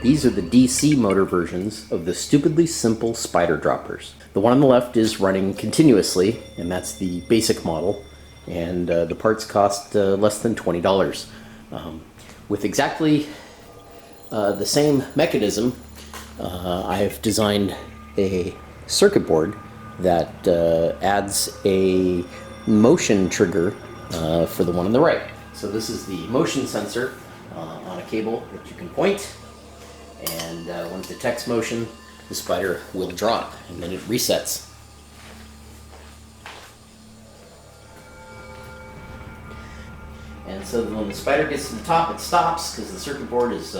These are the DC motor versions of the stupidly simple spider droppers. The one on the left is running continuously, and that's the basic model, and the parts cost less than $20. With exactly the same mechanism, I've designed a circuit board that adds a motion trigger for the one on the right. So this is the motion sensor on a cable that you can point, and when it detects motion, the spider will drop, and then it resets. And so when the spider gets to the top, it stops because the circuit board is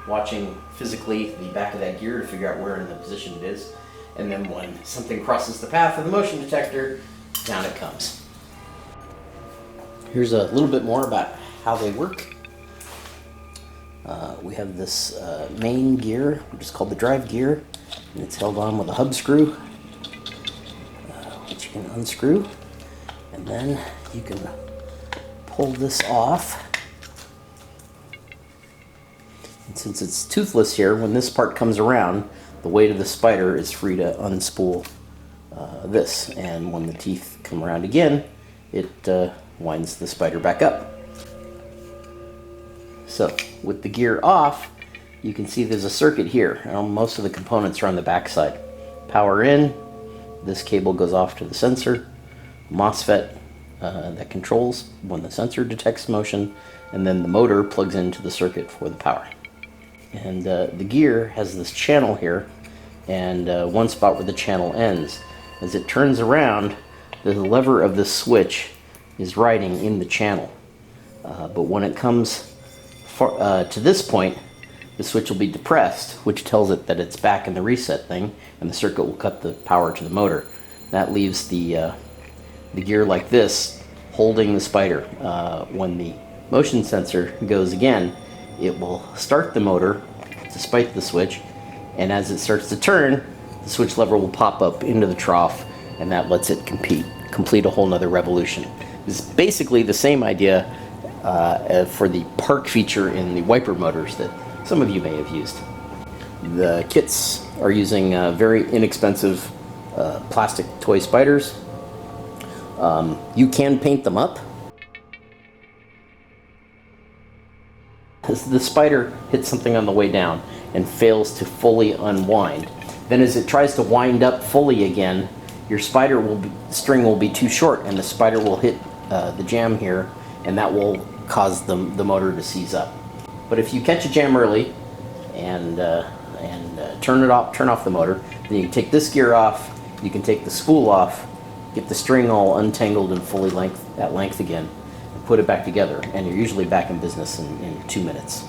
watching physically the back of that gear to figure out where in the position it is. And then when something crosses the path of the motion detector, down it comes. Here's a little bit more about how they work. We have this main gear, which is called the drive gear, and it's held on with a hub screw, which you can unscrew, and then you can pull this off. And since it's toothless here, when this part comes around, the weight of the spider is free to unspool this, and when the teeth come around again, it winds the spider back up. So with the gear off, you can see there's a circuit here. Most of the components are on the back side. Power in, this cable goes off to the sensor, MOSFET that controls when the sensor detects motion, and then the motor plugs into the circuit for the power. And the gear has this channel here, and one spot where the channel ends. As it turns around, the lever of the switch is riding in the channel. But when it comes to this point, the switch will be depressed, which tells it that it's back in the reset thing, and the circuit will cut the power to the motor. That leaves the gear like this, holding the spider. When the motion sensor goes again, it will start the motor despite the switch, and as it starts to turn, the switch lever will pop up into the trough, and that lets it complete a whole nother revolution. It's basically the same idea for the park feature in the wiper motors that some of you may have used. The kits are using very inexpensive plastic toy spiders. You can paint them up. As the spider hits something on the way down and fails to fully unwind, then as it tries to wind up fully again, your string will be too short, and the spider will hit the jam here, and that will cause the motor to seize up. But if you catch a jam early and turn off the motor, then you can take this gear off, you can take the spool off, get the string all untangled and fully at length again, and put it back together, and you're usually back in business in 2 minutes.